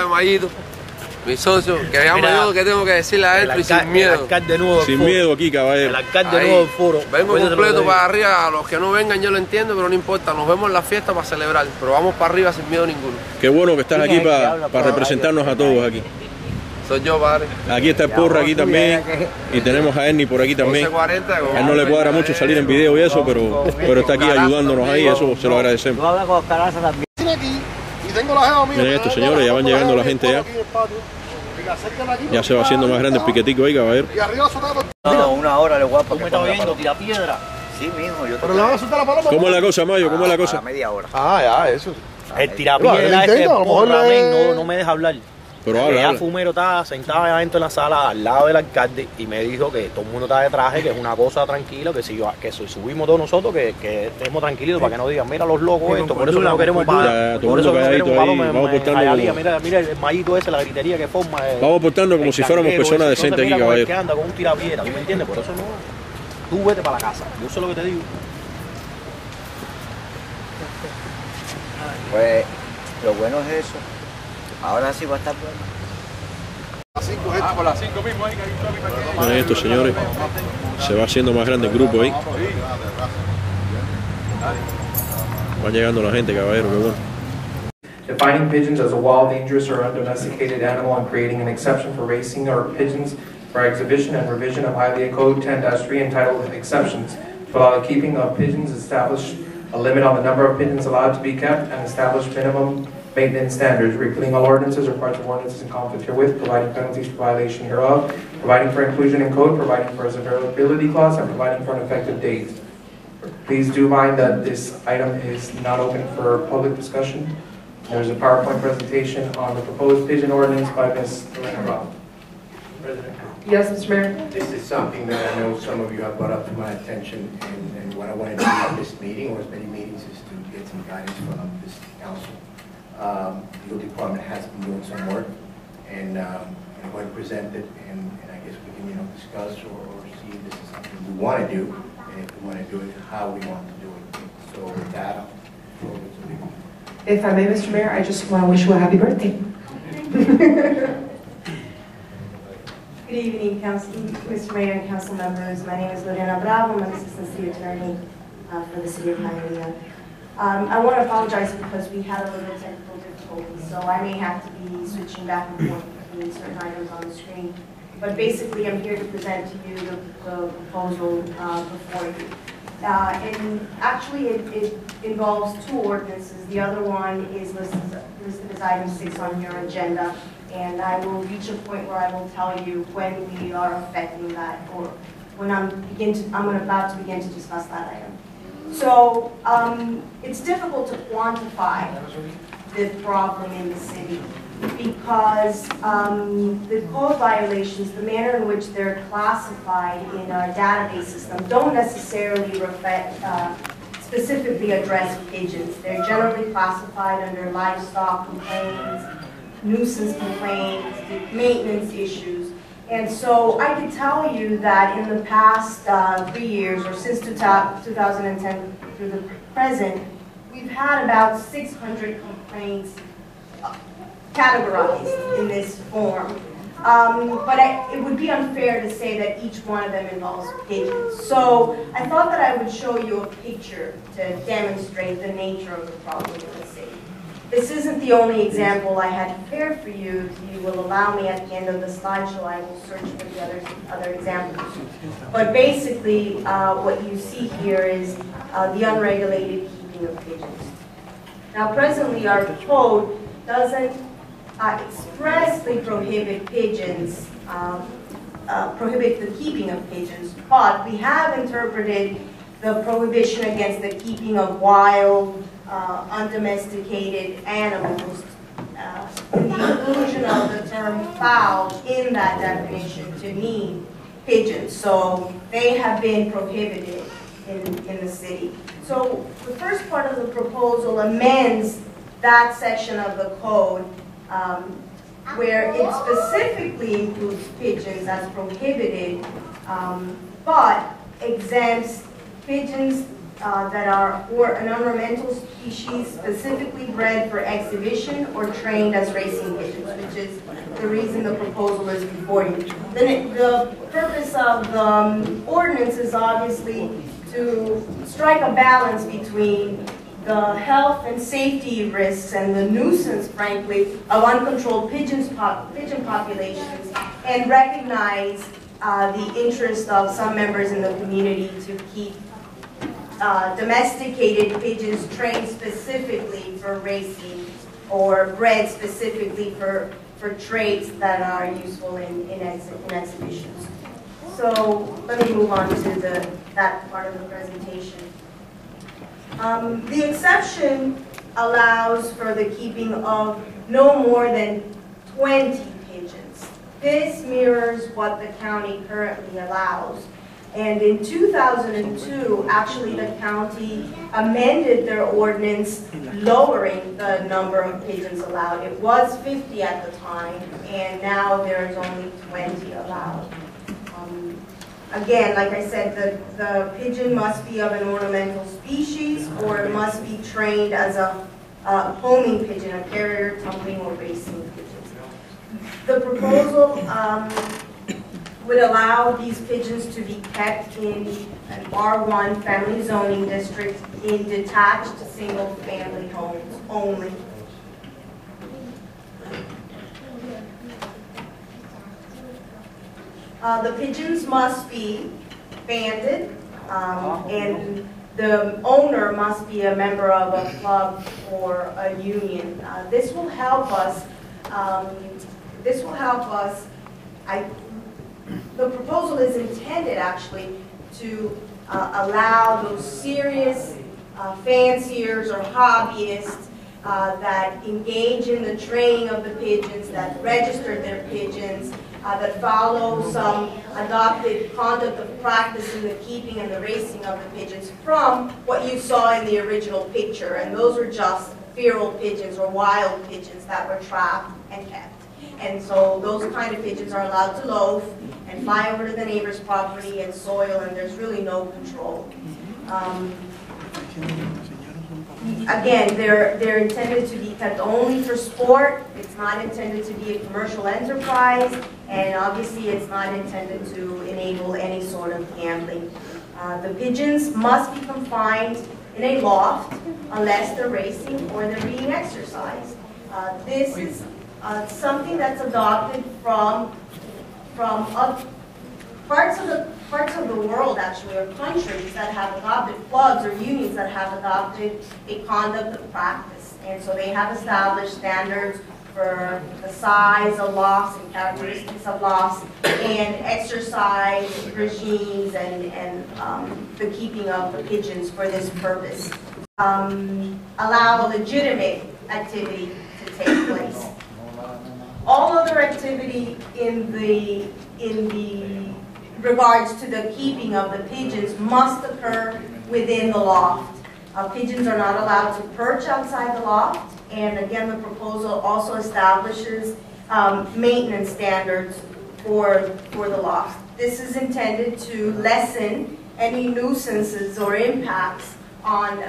Mayito, mi socio, que ya me dijo que tengo que decirle a él y sin miedo. El alcalde nuevo sin miedo aquí, caballero. El alcalde nuevo del foro. Vengo completo para arriba, a los que no vengan yo lo entiendo, pero no importa, nos vemos en la fiesta para celebrar, pero vamos para arriba sin miedo ninguno. Qué bueno que estás aquí para representarnos a todos aquí. Soy yo, padre. Aquí está el Porra, aquí también, y tenemos a Ernie por aquí también. A él no le cuadra mucho salir en video y eso, pero está aquí ayudándonos ahí, eso se lo agradecemos. Miren esto, señores, ya van llegando la gente ya. Ya se va haciendo más grande el piquetico ahí, caballero. No, una hora le voy a poner. ¿Tú me estás viendo? Tira piedra. Sí, mijo. Pero le van a soltar la paloma. ¿Cómo es la cosa, Mayo? ¿Cómo es la cosa? A media hora. Ah, ya, eso. El tirapiedra es que no me deja hablar. Pero habla. Fumero estaba sentado allá adentro en la sala al lado del alcalde y me dijo que todo el mundo está de traje, que es una cosa tranquila, que si subimos todos nosotros, que estemos tranquilos para que no digan, mira los locos esto, por eso no queremos parar, por eso no queremos vamos portando Hialeah, mira el mallito ese, la gritería que forma. Vamos portando como si fuéramos personas decentes aquí, caballero. Que anda con un tirapiedra, ¿tú me entiendes? Por eso no, tú vete para la casa, yo sé lo que te digo. Pues lo bueno es eso. Ahora sí va a estar bueno. Por las 5 mismo ahí, que hay un tráfico aquí. Miren esto, señores. Se va haciendo más grande el grupo ahí. Va llegando la gente, caballero, qué bueno. Defining pigeons as a wild, dangerous, or undomesticated animal and creating an exception for racing or pigeons for exhibition and revision of Hialeah Code 10-3 entitled Exceptions. To allow the keeping of pigeons, establish a limit on the number of pigeons allowed to be kept, and establish minimum maintenance standards, repealing all ordinances or parts of ordinances in conflict herewith, providing penalties for violation hereof, providing for inclusion in code, providing for a severability clause, and providing for an effective date. Please do mind that this item is not open for public discussion. There's a PowerPoint presentation on the proposed pigeon ordinance by Ms. President. Yes, Mr. Mayor. This is something that I know some of you have brought up to my attention, and what I wanted to do at this meeting, or as many meetings, is to get some guidance from this council. The legal department has been doing some work, and I'm going to present it, and I guess we can discuss or see if this is something we want to do, and if we want to do it, how we want to do it. So with that, I'll throw it to legal. If I may, Mr. Mayor, I just want to wish you a happy birthday. Good evening, Mr. Mayor and council members. My name is Lorena Bravo. I'm an assistant city attorney for the city of Hialeah. I want to apologize because we had a little technical difficulty, so I may have to be switching back and forth between certain items on the screen. But basically, I'm here to present to you the proposal before you. And actually, it involves two ordinances. The other one is listed as item 6 on your agenda, and I will reach a point where I will tell you when we are affecting that, or when I'm about to begin to discuss that item. So it's difficult to quantify the problem in the city because the code violations, the manner in which they're classified in our database system, don't necessarily specifically address pigeons. They're generally classified under livestock complaints, nuisance complaints, maintenance issues. And so I can tell you that in the past 3 years, or since 2010 through the present, we've had about 600 complaints categorized in this form. But it would be unfair to say that each one of them involves pigeons. So I thought that I would show you a picture to demonstrate the nature of the problem in the city. This isn't the only example I had prepared for you. If you will allow me at the end of the slideshow, I will search for the other examples. But basically, what you see here is the unregulated keeping of pigeons. Now, presently, our code doesn't expressly prohibit pigeons, prohibit the keeping of pigeons, but we have interpreted the prohibition against the keeping of wild, undomesticated animals, in the inclusion of the term fowl in that definition to mean pigeons. So they have been prohibited in the city. So the first part of the proposal amends that section of the code where it specifically includes pigeons as prohibited, but exempts pigeons that are or an ornamental species specifically bred for exhibition or trained as racing pigeons, which is the reason the proposal is before you. The purpose of the ordinance is obviously to strike a balance between the health and safety risks and the nuisance, frankly, of uncontrolled pigeon populations, and recognize the interest of some members in the community to keep domesticated pigeons trained specifically for racing or bred specifically for traits that are useful in exhibitions. So let me move on to that part of the presentation. The exception allows for the keeping of no more than 20 pigeons. This mirrors what the county currently allows. And in 2002, actually the county amended their ordinance lowering the number of pigeons allowed. It was 50 at the time, and now there's only 20 allowed. Again, like I said, the pigeon must be of an ornamental species, or it must be trained as a homing pigeon, a carrier, tumbling, or racing pigeon. The proposal would allow these pigeons to be kept in an R1 family zoning district in detached single-family homes only. The pigeons must be banded, and the owner must be a member of a club or a union. This will help us. The proposal is intended actually to allow those serious fanciers or hobbyists that engage in the training of the pigeons, that register their pigeons, that follow some adopted conduct of practice in the keeping and the racing of the pigeons from what you saw in the original picture. And those were just feral pigeons or wild pigeons that were trapped and kept. And so those kind of pigeons are allowed to loaf and fly over to the neighbor's property and soil, and there's really no control. Again, they're intended to be kept only for sport. It's not intended to be a commercial enterprise, and obviously it's not intended to enable any sort of gambling. The pigeons must be confined in a loft unless they're racing or they're being exercised. This is something that's adopted from parts of the world, actually, or countries that have adopted clubs or unions that have adopted a conduct of practice. And so they have established standards for the size of lofts and characteristics of lofts and exercise regimes and the keeping of the pigeons for this purpose. Allow legitimate activity to take place. All other activity in the regards to the keeping of the pigeons must occur within the loft. Pigeons are not allowed to perch outside the loft, and again, the proposal also establishes maintenance standards for the loft. This is intended to lessen any nuisances or impacts on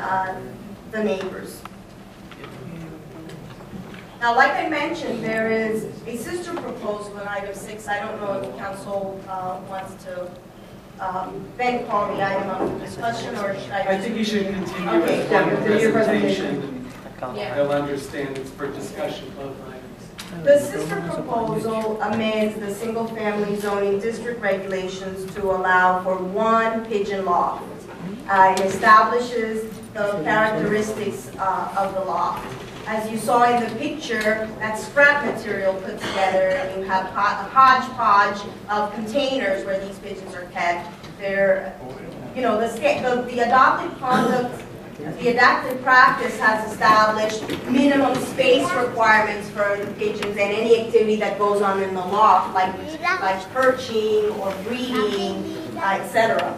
the neighbors. Now, like I mentioned, there is a sister proposal in item 6. I don't know if council wants to then call the item on discussion, or should I? I think you should continue okay, with your presentation. Yeah. They'll understand it's for discussion both items. The sister proposal amends the single-family zoning district regulations to allow for one pigeon loft. It establishes the characteristics of the loft. As you saw in the picture, that's scrap material put together, and you have a hodgepodge of containers where these pigeons are kept. They're, you know, the adopted conduct, the adapted practice has established minimum space requirements for the pigeons and any activity that goes on in the loft, like perching or breeding, etc.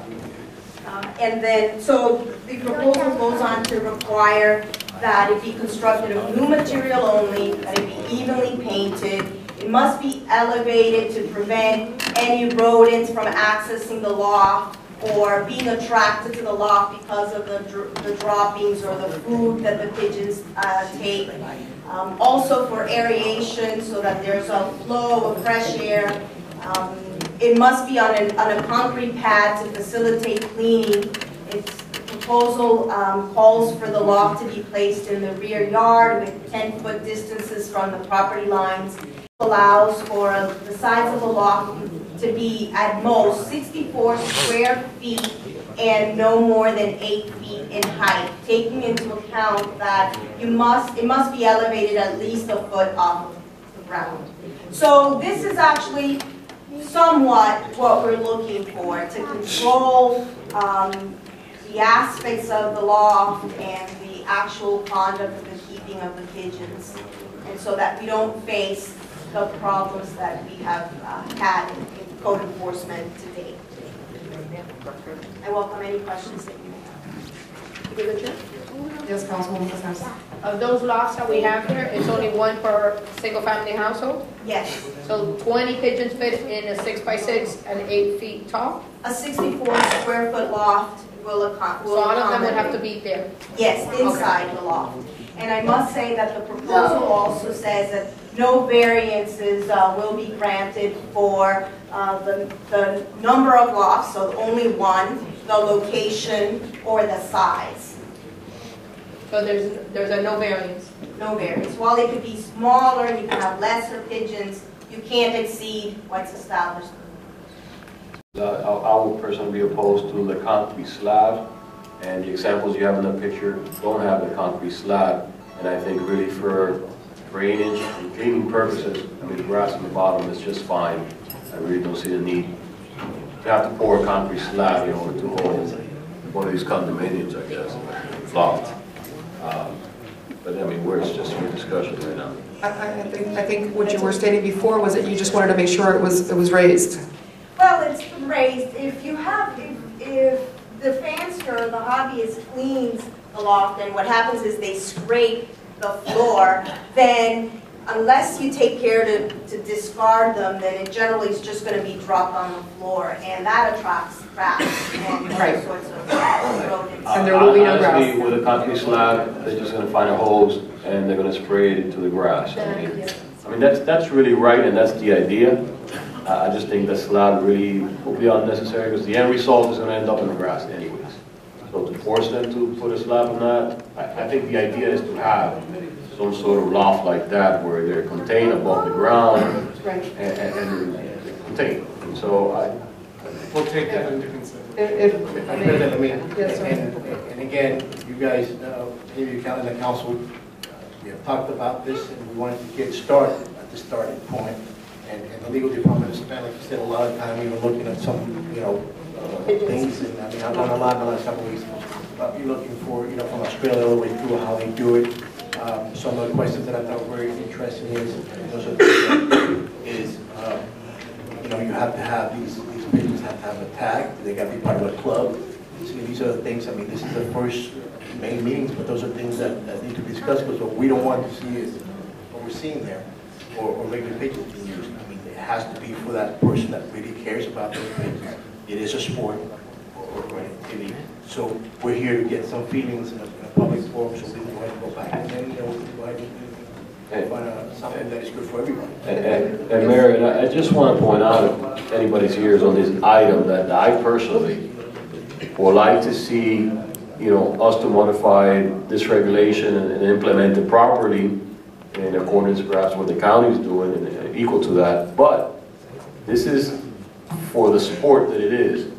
And then, so the proposal goes on to require that it be constructed of new material only, that it be evenly painted. It must be elevated to prevent any rodents from accessing the loft, or being attracted to the loft because of the droppings or the food that the pigeons take. Also for aeration, so that there's a flow of fresh air. It must be on a concrete pad to facilitate cleaning. The proposal calls for the loft to be placed in the rear yard with 10-foot distances from the property lines. Allows for the sides of the loft to be at most 64 square feet and no more than 8 feet in height, taking into account that it must be elevated at least a foot off the ground. So this is actually somewhat what we're looking for, to control the aspects of the loft and the actual conduct of the keeping of the pigeons, and so that we don't face the problems that we have had in code enforcement to date. I welcome any questions that you may have. Through the chair? Yes, Councilwoman Casares. Of those lofts that we have here, it's only one per single-family household? Yes. So 20 pigeons fit in a 6x6 and 8 feet tall? A 64 square foot loft will accommodate. So all of them would have to be there? Yes, inside the loft. And I must say that the proposal also says that no variances will be granted for the number of lofts, so only one, the location, or the size. So there's a no variance? No variance. While it could be smaller, you can have lesser pigeons, you can't exceed what's established. I would personally be opposed to the concrete slab, and the examples you have in the picture don't have the concrete slab. And I think really for drainage and cleaning purposes, I mean, the grass on the bottom is just fine. I really don't see the need to have to pour a concrete slab in order to hold one of these condominiums, I guess, loft. But I mean, it's just for discussion right now. I think what you were stating before was that you just wanted to make sure it was raised. Well, it's raised. If the fancier or the hobbyist cleans the loft, and what happens is they scrape the floor, then unless you take care to discard them, then it generally is just going to be dropped on the floor, and that attracts rats and all sorts of rodents. And there will be no grass. Honestly, with a concrete slab, they're just going to find a hose and they're going to spray it into the grass. I mean that's really right, and that's the idea. I just think the slab really will be unnecessary because the end result is going to end up in the grass anyways. So to force them to put a slab on that, I think the idea is to have some sort of loft like that where they're contained above the ground and contained. And so we'll take that into consideration. Yes, sir. And again, you guys, maybe you count in the council, we have talked about this and we wanted to get started at the starting point. And the legal department has spent, like you said, a lot of time even looking at some, things. And I mean, I've done a lot in the last couple of weeks. You're looking for, from Australia all the way through how they do it. Some of the questions that I thought were very interesting is you have to have these pigeons have to have a tag. They got to be part of a club. So these are the things. I mean, this is the first main meetings, but those are things that need to be discussed. Because what we don't want to see is what we're seeing there, or regular pigeons being used. I mean, it has to be for that person that really cares about those pigeons. It is a sport or an activity. So we're here to get some feelings in a public forum, so we can go ahead and go back, and then we can go ahead and find something that is good for everybody. And Mary, I just want to point out, if anybody's ears on this item, that I personally would like to see, us to modify this regulation and implement it properly in accordance perhaps with the county is doing and equal to that. But this is for the sport that it is,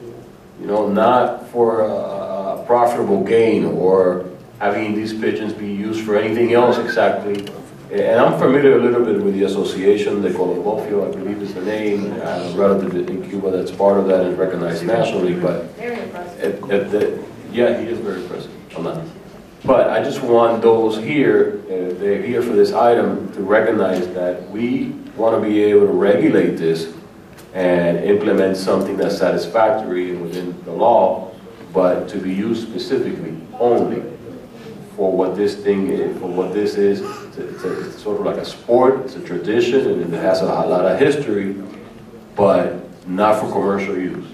not for a profitable gain or having these pigeons be used for anything else exactly. And I'm familiar a little bit with the association, the Colombo, I believe is the name, a relative in Cuba that's part of that and recognized nationally. But Very impressive. Yeah, he is very impressive on that. But I just want those here, they're here for this item, to recognize that we want to be able to regulate this and implement something that's satisfactory and within the law, but to be used specifically only for what this thing is, for what this is. It's sort of like a sport, it's a tradition, and it has a lot of history, but not for commercial use.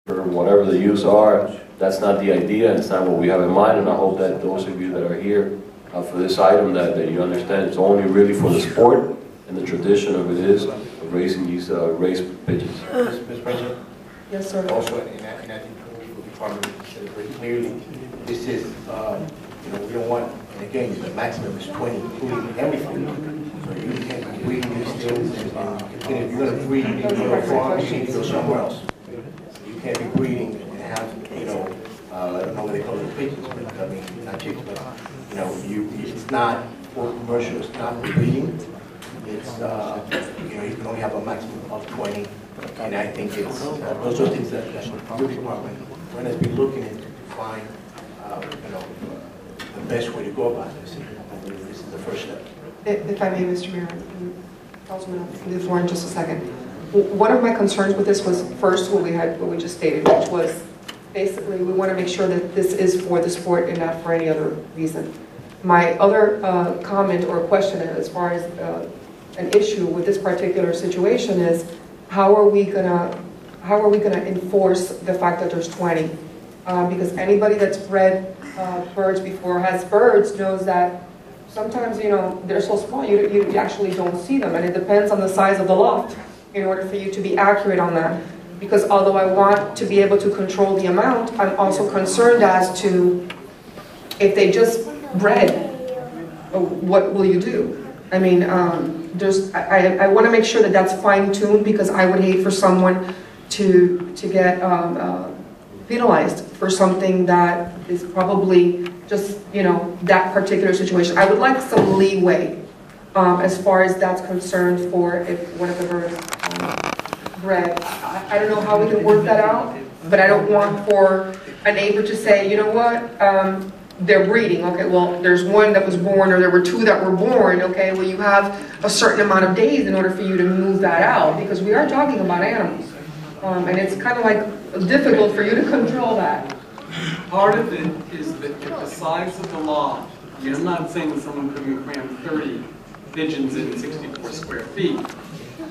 For whatever the use are. That's not the idea, and it's not what we have in mind, and I hope that those of you that are here for this item, that you understand it's only really for the sport and the tradition of it is of raising these race pigeons. Mr. President? Yes, sir. Also, and I think the legal department said it very clearly, this is, we don't want, and again, the maximum is 20, including everything. So you can't be breeding these things, and if you're going to breed in your farm, you need to go somewhere else. You can't be breeding and have, I don't know what they call it, pigeons, but I mean, not chickens, but, it's not for commercial, it's not for breeding. It's, you can only have a maximum of 20. And I think it's, those are things that your department, when has been looking into to find, the best way to go about this. I believe this is the first step. If I may, Mr. Mayor, Councilman, the floor in just a second. One of my concerns with this was first what we just stated, which was basically we want to make sure that this is for the sport and not for any other reason. My other comment or question as far as an issue with this particular situation is how are we gonna enforce the fact that there's 20? Because anybody that's bred birds before, has birds, knows that sometimes they're so small you actually don't see them, and it depends on the size of the loft in order for you to be accurate on that. Because although I want to be able to control the amount, I'm also concerned as to if they just bred, what will you do? I mean, I want to make sure that that's fine-tuned, because I would hate for someone to get penalized for something that is probably just, that particular situation. I would like some leeway as far as that's concerned for if one of the birds bred. I don't know how we can work that out, but I don't want for a neighbor to say, you know what, they're breeding. Okay, well, there's one that was born, or there were two that were born. Okay, well, you have a certain amount of days in order for you to move that out, because we are talking about animals. And it's kind of like difficult for you to control that. Part of it is that the size of the lot. I mean, I'm not saying that someone couldn't cram 30 pigeons in 64 square feet.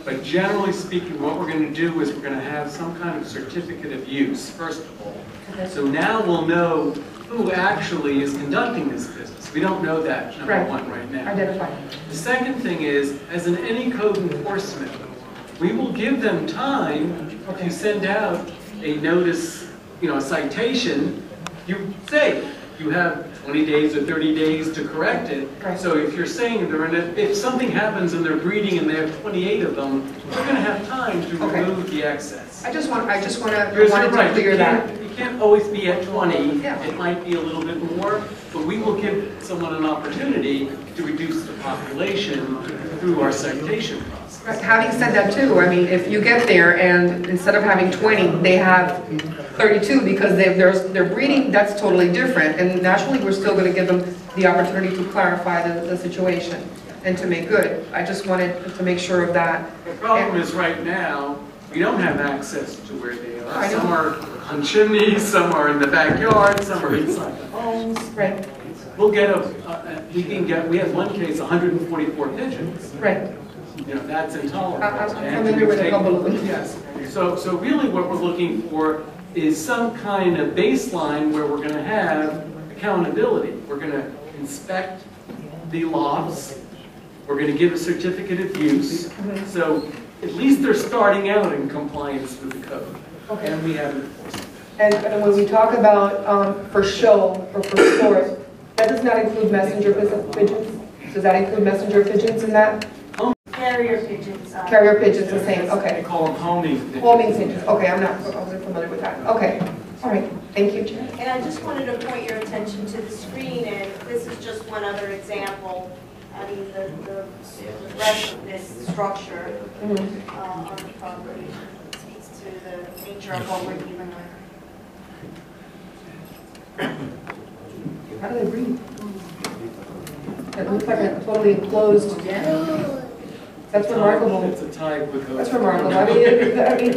But generally speaking, what we're going to do is we're going to have some kind of certificate of use, first of all. Okay. So now we'll know who actually is conducting this business. We don't know that, number one, right now. Identify. The second thing is, as in any code enforcement, we will give them time to send out a notice, a citation. You say you have 20 days or 30 days to correct it. Right. So if you're saying if something happens and they're breeding and they have 28 of them, they're going to have time to remove the excess. I just want to clear that. You can't always be at 20. Yeah. It might be a little bit more, but we will give someone an opportunity to reduce the population through our citation process. Right. Having said that too, I mean, if you get there and instead of having 20, they have 32 because they're breeding, that's totally different. And naturally, we're still going to give them the opportunity to clarify the situation and to make good. I just wanted to make sure of that. The problem is right now, we don't have access to where they are. Some are on chimneys, some are in the backyard, some are inside the homes. Right. We'll get we had one case, 144 pigeons. Right. That's intolerable. I'm familiar with a couple of them. Yes. So really what we're looking for is some kind of baseline where we're going to have accountability. We're going to inspect the lofts. We're going to give a certificate of use. So at least they're starting out in compliance with the code. Okay. And we have enforcement. And when we talk about for show or for sport, that does not include messenger pigeons? Does that include messenger pigeons in that? Carrier pigeons. Carrier pigeons, the same. Okay. They call them homing pigeons. Homing pigeons. Okay, I wasn't familiar with that. Okay. All right. Thank you, Chair. And I just wanted to point your attention to the screen, and this is just one other example. I mean, the rest of this structure on the property speaks to the nature of what we're dealing with. How do they breathe? It looks like a totally enclosed. That's remarkable. It's a type with That's remarkable. I mean,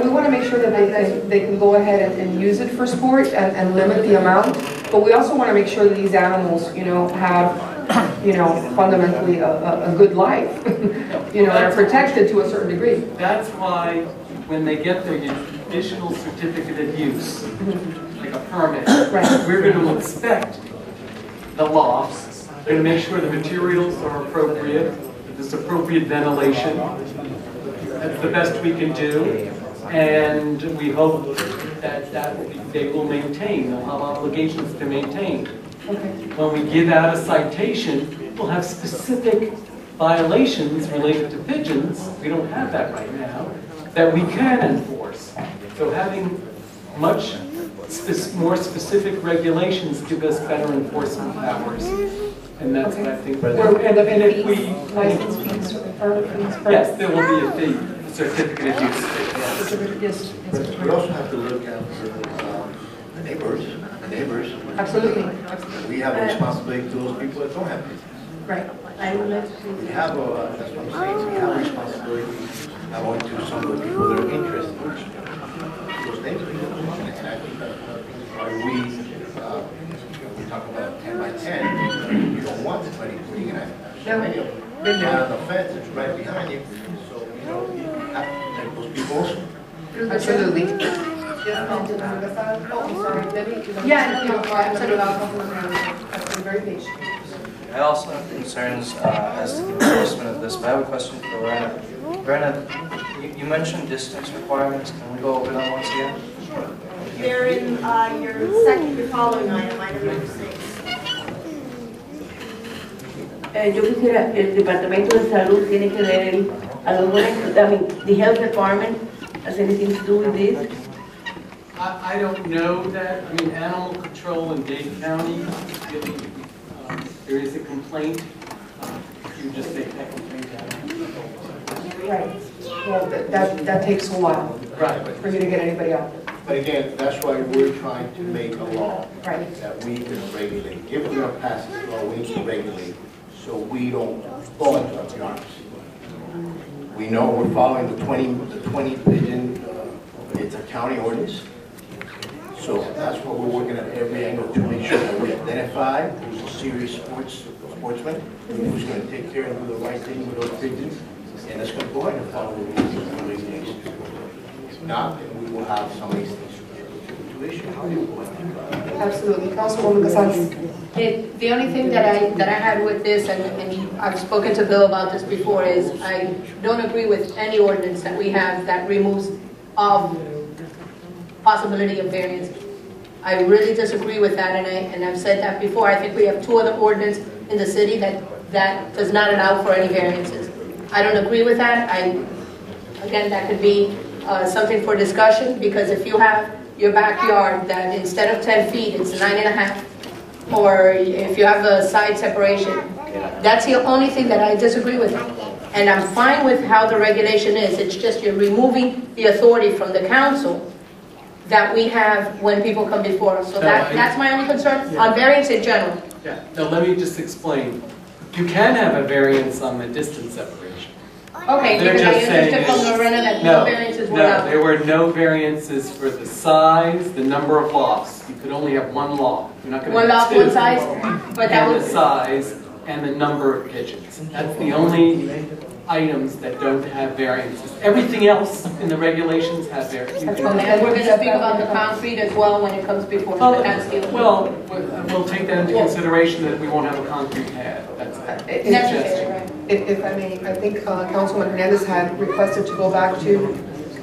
we want to make sure that they can go ahead and use it for sport and limit the amount. But we also want to make sure that these animals, have, fundamentally a good life. Are protected to a certain degree. That's why when they get there, additional certificate of use, like a permit, Right. we're going to inspect the lofts, we're going to make sure the materials are appropriate, that there's appropriate ventilation. That's the best we can do, and we hope that they will maintain, they'll have obligations to maintain. When we give out a citation, we'll have specific violations related to pigeons, we don't have that right now, that we can enforce. So having much more specific regulations give us better enforcement powers. And that's what I think. And if we... License fees, permit fees? Yes, there will be a fee, a certificate of use fee. Yes. We also have to look at the neighbors. Absolutely. We have a responsibility to those people that don't have kids. Right. We have that's what I'm saying, we have a responsibility not only to some of the people that are interested in those neighbors. And I think that we talk about 10 by 10, you don't want anybody putting in so many of them. On the fence, it's right behind you, so you have to protect those people also. Absolutely. Yeah, no, absolutely. Very patient. I also have concerns as to the enforcement of this, but I have a question for Lorena. Lorena, you mentioned distance requirements. Can we go over that once again? They're in your following item, item number 6. Yo quisiera, el Departamento de Salud tiene que ver a los the health department has anything to do with this? I don't know that. I mean, animal control in Dade County, if there is a complaint, you just take that complaint down. Right. Well, that takes a while. Right. For you to get anybody out there. But again, that's why we're trying to make a law Right. that we can regulate. If we're going to pass this law, we need to regulate so we don't fall into our bureaucracy. We know we're following the 20 pigeon, it's a county ordinance. So that's what we're working at every angle to make sure that we identify who's a serious sportsman, who's going to take care and do the right thing with those pigeons, and that's going to go ahead and follow the rules and regulations. If not, then we will have some of these things to issue. Absolutely. Councilwoman Gonzalez. The only thing that I had with this, and I've spoken to Bill about this before, is I don't agree with any ordinance that we have that removes of possibility of variance. I really disagree with that, and I've said that before. I think we have 2 other ordinances in the city that does not allow for any variances. I don't agree with that. Again, that could be something for discussion, because if you have your backyard that instead of 10 feet, it's 9.5, or if you have a side separation, that's the only thing that I disagree with. And I'm fine with how the regulation is. It's just you're removing the authority from the council that we have when people come before us. So that's my only concern on variance in general. Yeah. Now let me just explain. You can have a variance on the distance separation. Okay, They're because I just saying understood from Lorena that no variances were allowed. No, there were no variances for the size, the number of lofts. You could only have one loft. You're not going to One have loft, 2. one size, but that and was the size and the number of pigeons. That's the only items that don't have variances. Everything else in the regulations have variances. And we're going to speak about the concrete as well when it comes before the council. Well, we'll take that into consideration that we won't have a concrete pad. That's necessary, right? If I may, I think Councilman Hernandez had requested to go back to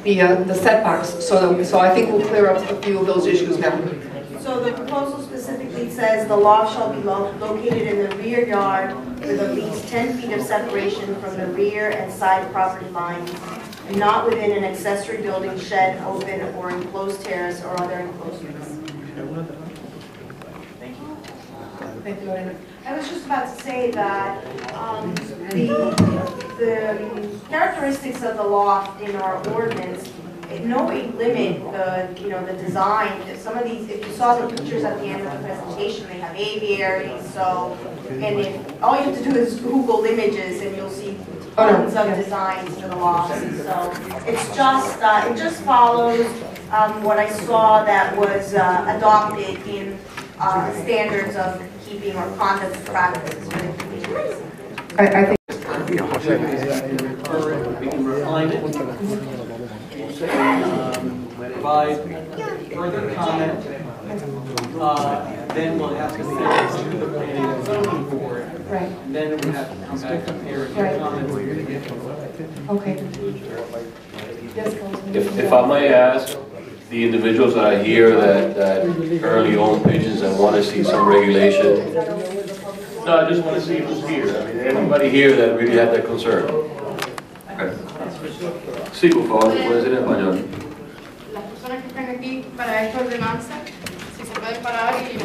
the setbacks. So I think we'll clear up a few of those issues now. So the proposal specifically says the loft shall be located in the rear yard with at least 10 feet of separation from the rear and side property lines, and not within an accessory building, shed, open, or enclosed terrace or other enclosures. Thank you. Thank you, Lorena. I was just about to say that the characteristics of the loft in our ordinance in no way limit the design. Some of these, if you saw the pictures at the end of the presentation, they have aviaries. So, and if all you have to do is Google images, and you'll see tons of designs for the lofts. So it's just it just follows what I saw that was adopted in standards of keeping or conduct practices within communities. I think. We can refine it. provide further comment. Then we'll have to send it to the planning and zoning board. Right. And then we have to come back and hear your comments. Okay. Yes, Councilman. If I may ask, the individuals that I hear that currently own pigeons and want to see some regulation, no, I just want to see who's here. I mean, anybody here that really had that concern. Okay. Sí, por favor, puede ser en español. Las personas que están aquí para esta ordenanza, si se pueden parar y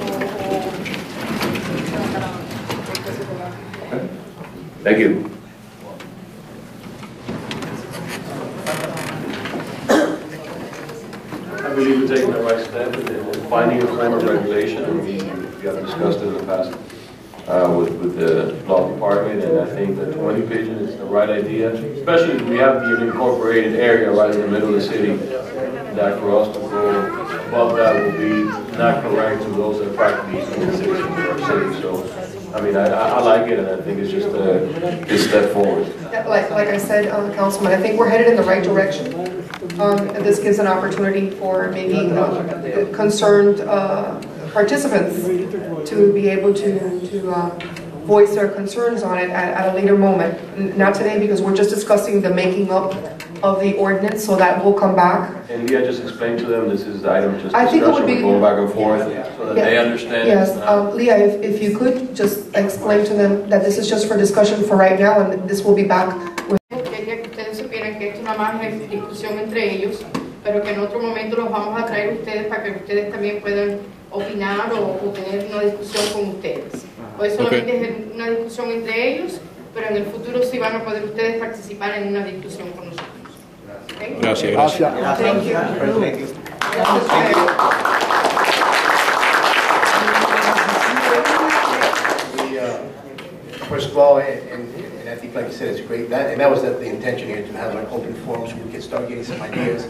Okay. Thank you. I believe we're taking the right step in finding a form of regulation, and we have discussed it in the past with the law department, and I think that 20 pigeons is the right idea, especially if we have the incorporated area right in the middle of the city, that for us to go above that will be not correct to those that practically in the citizens of our city. So, I mean, I like it, and I think it's just a good step forward. Like I said, Councilman, I think we're headed in the right direction. This gives an opportunity for maybe concerned participants to be able to voice their concerns on it at a later moment. Not today, because we're just discussing the making up of the ordinance, so that will come back. And Leah just explained to them this is the item just I think it would discussion, be, going back and forth, so that they understand. Yes, Leah, if you could just explain to them that this is just for discussion for right now, and this will be back with. Quería que ustedes supieran que esto nada más es discusión entre ellos, pero que en otro momento los vamos a traer a ustedes para que ustedes también puedan opinar o tener una discusión con ustedes. Hoy solamente es una discusión entre ellos, pero en el futuro sí van a poder ustedes participar en una discusión con nosotros. ¿Okay? Gracias, gracias. Thank you. First of all, and I think, like you said, it's great. That was the intention here, to have an open forum so we can start getting some ideas.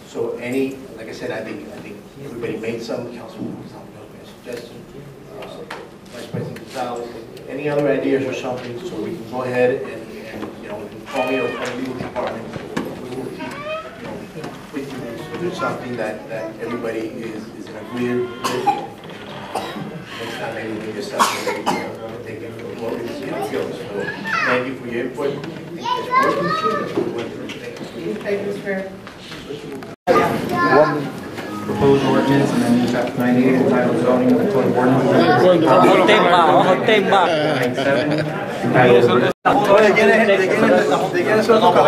So like I said, I think everybody made some. Councilman made a suggestion. Vice President Gonzalez, any other ideas or something, so we can go ahead and you know, call me or call the legal department. We will keep, you know, with you. So there's something that everybody is in agreement with. Next time, maybe we just have to take it from what we see how it goes. So thank you for your input. Proposed ordinance amending chapter 98 entitled zoning of the code of ordinances. Tema. Oye, ¿de quién es el toque?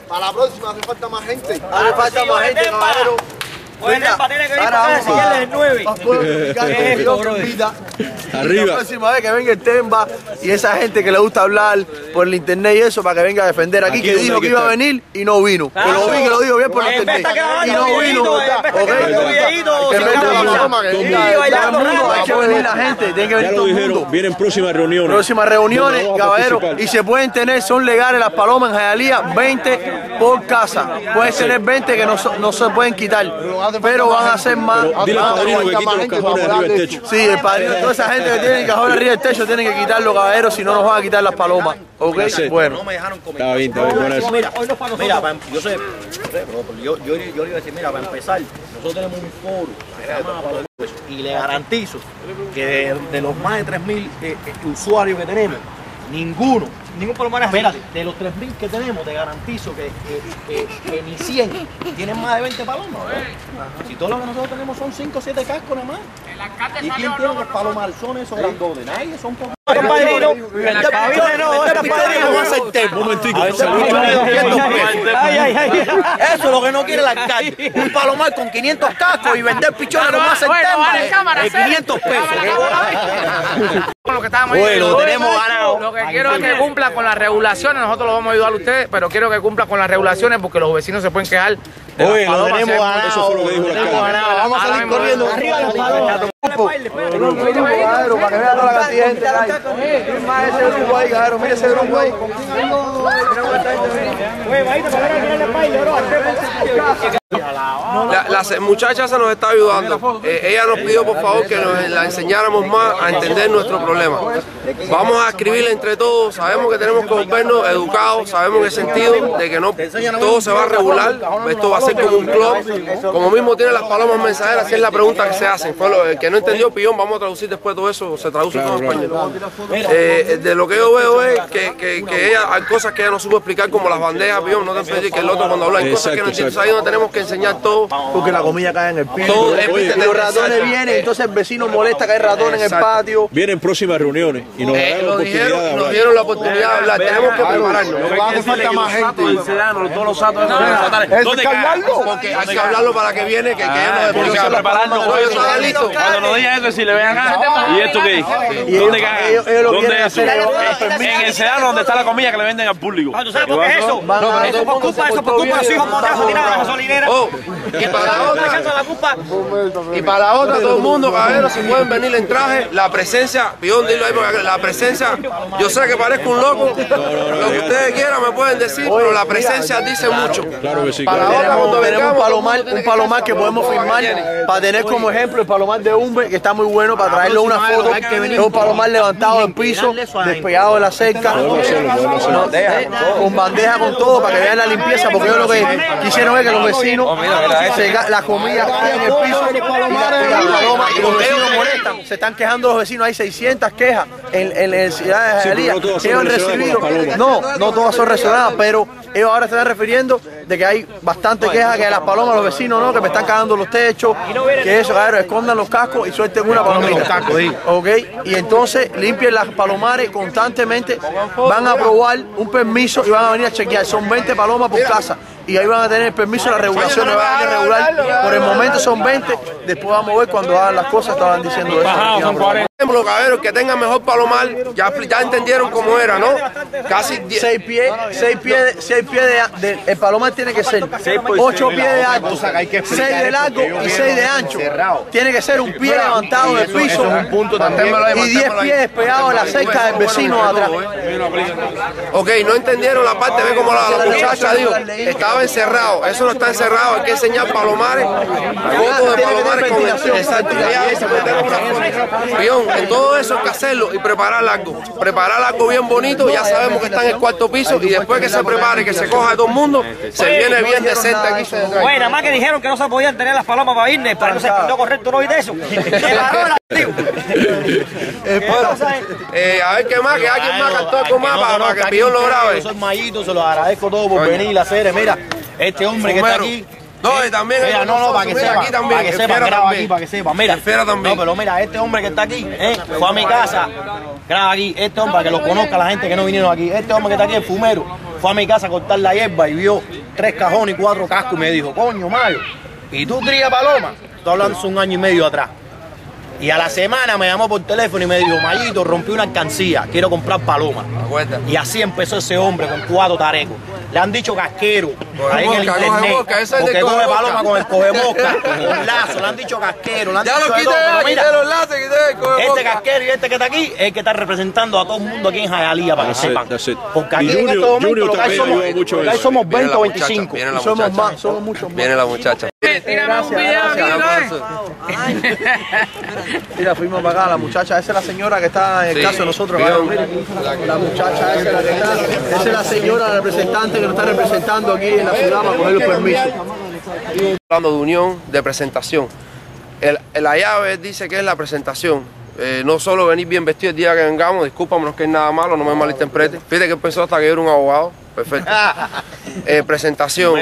Para la próxima hace falta más gente. Hace falta más gente, caballero. Arriba. La próxima vez que venga el Temba y esa gente que le gusta hablar por el internet y eso, para que venga a defender aquí, que dijo que iba a venir y no vino. Que lo dijo bien por el internet y no vino. Hay que venir la gente, tiene que venir todo el mundo. Vienen próximas reuniones. Próximas reuniones, caballero, y se pueden tener, son legales las palomas en Hialeah, 20 por casa. Pueden tener 20 que no se pueden quitar, pero van a ser más. Dile al padrino que quite los cajones arriba del techo. Sí, el padrino, toda esa gente que tiene cajones arriba del techo tienen que quitarlo, caballeros, si no nos van a quitar las palomas. ¿Ok? Bueno. No me dejaron comentar. Está bien, buena eso. Mira, yo sé, pero yo le iba a decir, mira, para empezar, nosotros tenemos un foro que se llama Palomas, y le garantizo que de los más de 3.000 usuarios que tenemos, ningún palomar es así. De los 3.000 que tenemos, te garantizo que ni 100 tienen más de 20 palomas. ¿No? Si todo lo que nosotros tenemos son 5 o 7 cascos nada más. ¿Y quién tiene los palomarzones esos grandotes? Nadie, son pocos. Padrino, va a ser tema. Un momentico. Eso es lo que no quiere el alcalde. Un palomar con 500 cascos y vender pichones como hace el tema. 500 pesos. Lo que estábamos lo tenemos ganado. Lo que quiero es que cumpla con las regulaciones. Nosotros lo vamos a ayudar a ustedes, pero quiero que cumpla con las regulaciones porque los vecinos se pueden quejar. Oye, lo tenemos ganado. Eso fue lo que dijo el alcalde. Vamos a salir corriendo. Arriba las palomas. Para que vea toda la cantidad de gente que hay. Más ese grupo ahí, cabrón. Mira ese grupo ahí. La muchacha se nos está ayudando. Ella nos pidió por favor que nos la enseñáramos más a entender nuestro problema. Vamos a escribirle entre todos, sabemos que tenemos que volvernos educados, sabemos en el sentido de que no todo se va a regular, esto va a ser como un club, como mismo tienen las palomas mensajeras, que es la pregunta que se hacen. El que no entendió, pillón, vamos a traducir después todo eso, se traduce todo en español. De lo que yo veo es que ella, hay cosas que ella no supo explicar, como las bandejas, pillón, no te entendí que el otro cuando habla, hay cosas que no entiendes, ahí no tenemos que enseñar todo. Porque la comida cae en el piso, los ratones vienen, entonces el vecino molesta que hay ratones en el patio. Vienen próximas reuniones y nos dieron la oportunidad de hablar, tenemos que prepararnos. Lo que hace falta más gente. Todos los satos ¿dónde cagarlo? Porque hay que hablarlo para que viene, que ella nos explica. Prepararnos. Cuando nos digan eso, si le ven acá, ¿y esto qué? ¿Dónde cagan? ¿Dónde es eso? En el sedano donde está la comida que le venden al público. ¿Tú sabes por qué es eso? Eso por culpa de los hijos montados tirados a la gasolinera. Y para la otra, todo el mundo, caballeros, si pueden venir en traje, la presencia, pillón, dilo ahí, porque la presencia, yo sé que parezco un loco, lo que ustedes quieran me pueden decir, pero la presencia dice mucho. Claro que sí. Para ahora, cuando tenemos un palomar que podemos firmar para tener como ejemplo el palomar de Umbe, que está muy bueno para traerle una foto. Es un palomar levantado del piso, despegado de la cerca, con bandeja, con todo, para que vean la limpieza, porque yo lo que quisieron es que los vecinos, la comida cae en el piso y los vecinos molestan. Se están quejando los vecinos, hay 600 quejas en la ciudad de Hialeah que han recibido. No todas son resolucionadas, pero ellos ahora se están refiriendo de que hay bastante quejas, que las palomas, los vecinos, no, que me están cagando los techos, que eso, claro, escondan los cascos y suelten una palomita. ¿Ok? Y entonces limpien las palomares constantemente, van a aprobar un permiso y van a venir a chequear. Son 20 palomas por casa. Y ahí van a tener el permiso de la regulación, van a regular. Por el momento son 20, después vamos a ver cuando hagan las cosas, estaban diciendo eso. Los caballeros que tengan mejor palomar, ya entendieron cómo era, ¿no? Casi 6 pies, el palomar tiene que ser 8 pies de alto, 6 de largo y 6 de ancho. Tiene que ser un pie levantado del piso y 10 pies despegados a la cerca del vecino de atrás. Ok, no entendieron la parte, ve como la muchacha dijo, estaba encerrado, eso no está encerrado, hay que enseñar palomares, fotos de palomares con en todo eso hay que hacerlo y preparar algo bien bonito, ya sabemos que está en el cuarto piso y después que se prepare, que se coja a todo el mundo, se viene bien decente aquí. Bueno, nada más que dijeron que no se podían tener las palomas para irne, para no se no correcto, no oíste eso. A ver qué más, que alguien más cantó algo más para que el pillón lo grabe. Yo soy Mayito, se los agradezco todo por venir a hacer, mira, este hombre que está aquí. No, y también mira, para que sepa, aquí también, para que sepa, graba aquí, para que sepa, mira, también. No, pero mira, este hombre que está aquí, fue a mi casa, graba aquí, este hombre, para que lo conozca la gente que no vinieron aquí, este hombre que está aquí, el fumero, fue a mi casa a cortar la hierba y vio 3 cajones y 4 cascos y me dijo, coño, Mayo, ¿y tú crías paloma? Estoy hablando hace un año y medio atrás. Y a la semana me llamó por teléfono y me dijo, Mayito, rompí una alcancía, quiero comprar palomas. Y así empezó ese hombre con 4 tarecos. Le han dicho casquero, ahí en el internet, porque coge paloma con el cogemosca, con lazo, le han dicho casquero, le han dicho de todo. Mira, los lazos, este casquero y este que está aquí es el que está representando a todo el mundo aquí en Hialeah, para que sepan. Porque aquí en estos momentos lo que hay somos 20 o 25. Y somos más, somos muchos más. Viene la muchacha. Mira, fuimos para acá, la muchacha, esa es la señora que está en el caso de nosotros. La muchacha esa es la que está, esa es la señora representante que nos está representando aquí en la ciudad para coger los permisos. Hablando de unión, de presentación. La llave dice que es la presentación. No solo venir bien vestido el día que vengamos, discúlpanos que es nada malo, no me malinterprete. Fíjate que pensó hasta que yo era un abogado. Perfecto. Presentación,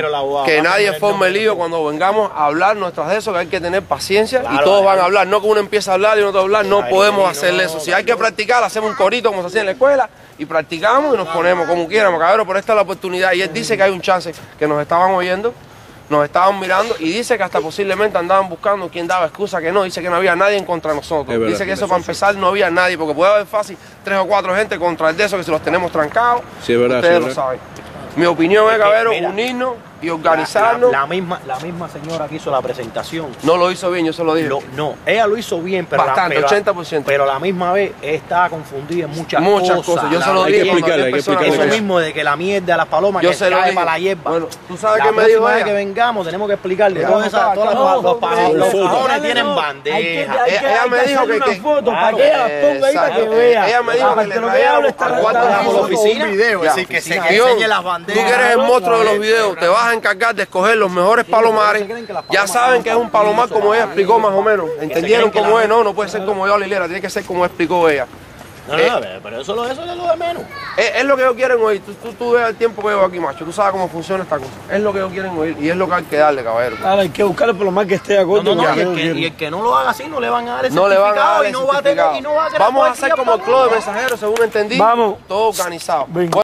que nadie forme lío cuando vengamos a hablar nuestras de eso, que hay que tener paciencia y todos van a hablar, no que uno empiece a hablar y otro a hablar, no podemos hacerle eso. Si hay que practicar, hacemos un corito como se hacía en la escuela y practicamos y nos ponemos como quieramos, cabrón, pero esta es la oportunidad y él dice que hay un chance, que nos estaban oyendo, nos estaban mirando y dice que hasta posiblemente andaban buscando quien daba excusa que no, dice que no había nadie en contra de nosotros, verdad, dice que eso para empezar no había nadie, porque puede haber fácil 3 o 4 gente contra el de eso que si los tenemos trancados, sí, es verdad, ustedes lo saben. Mi opinión es, cabrón, unirnos y organizarnos. La misma señora que hizo la presentación. No lo hizo bien, yo se lo dije. No, ella lo hizo bien, pero bastante, 80%. Pero a la misma vez estaba confundida en muchas cosas. Yo se lo dije. Hay que explicarle. Eso mismo de que la mierda de las palomas yo que se cae para la hierba. Bueno, tú sabes que me dijo ella. Que vengamos tenemos que explicarle. Todos los pajones tienen bandeja. Ella me dijo que para que ella las ponga ahí para que vea. Ella me dijo que le trajéramos al cuarto de la oficina. Es decir, que se enseñe las bandejas. Tú que eres el monstruo de los videos, te vas a encargar de escoger los mejores palomares. Ya saben que es un palomar como ella explicó más o menos. ¿Entendieron cómo es? No puede ser como yo, Hialeah, tiene que ser como explicó ella. No, pero eso es lo de menos. Es lo que ellos quieren oír. Tú ves el tiempo que llevo aquí, macho. Tú sabes cómo funciona esta cosa. Es lo que ellos quieren oír y es lo que hay que darle, caballero. Claro, hay que buscarle por lo más que esté de acuerdo. Y el que no lo haga así no le van a dar el no le van a dar certificado y no va a tener. Vamos a hacer como el club de mensajeros, según entendí. Vamos. Todo organizado.